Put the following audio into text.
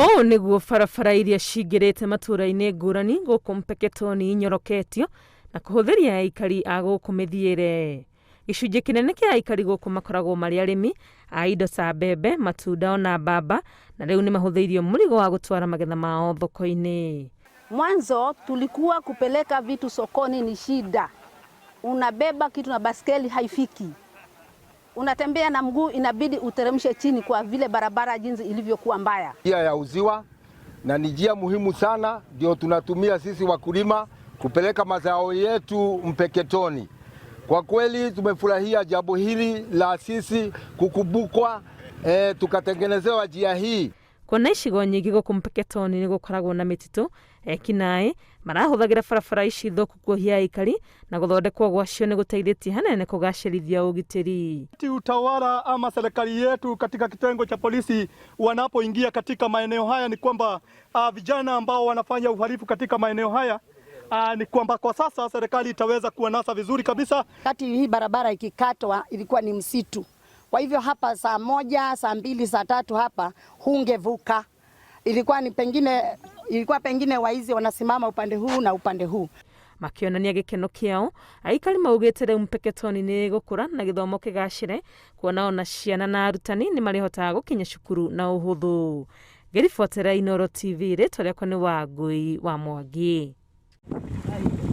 O niguo barabara iria cingirite matura-ini ngurani guku Mpeketoni inyoroketio na kuhuthiria aikari a guku mithiire. Gicunji kinene kia aikari guku makoragwo mari arimi a indo ta mbembe, matunda ona mbamba, na riu ni mahuthiirio murigo wa gutwara magetha mao thoko-ini. Mwanzo tulikuwa kupeleka vitu sokoni ni shida. Unabeba kitu na baskeli haifiki. Unatembea na mguu inabidi uteremshe chini kwa vile barabara jinsi ilivyokuwa mbaya. Njia ya uziwa na ni njia muhimu sana, ndio tunatumia sisi wakulima kupeleka mazao yetu Mpeketoni. Kwa kweli tumefurahia jambo hili la sisi kukumbukwa, tukatengenezewa njia hii. Kuna icigo nyingi guku Mpeketoni ni gukoragwo na mititu ekinae marahuthagira barabara ici thoku kuohia aikari na guthondekwo gwacio ni guteithĩtie hanene kugacĩrithia ugitĩri. Utawala ama serikali yetu katika kitengo cha polisi wanapoingia katika maeneo haya ni kwamba vijana ambao wanafanya uhalifu katika maeneo haya ni kwamba kwa sasa serikali itaweza kuwanasa vizuri kabisa. Kati hii barabara ikikatwa ilikuwa ni msitu. Kwa hivyo hapa saa 1, saa 2, saa 3 hapa hungevuka. Ilikuwa pengine waizi wanasimama upande huu na upande huu. Makionania gikeno kiao, aikari maugite riu Mpeketoni ni gukura na githomo kigacire, kuona ona ciana na arutani ni marihotaga gukinya cukuru na uhuthu. Ngiribotera Inooro TV, ritwa riakwa ni Wangui wa Mwangi.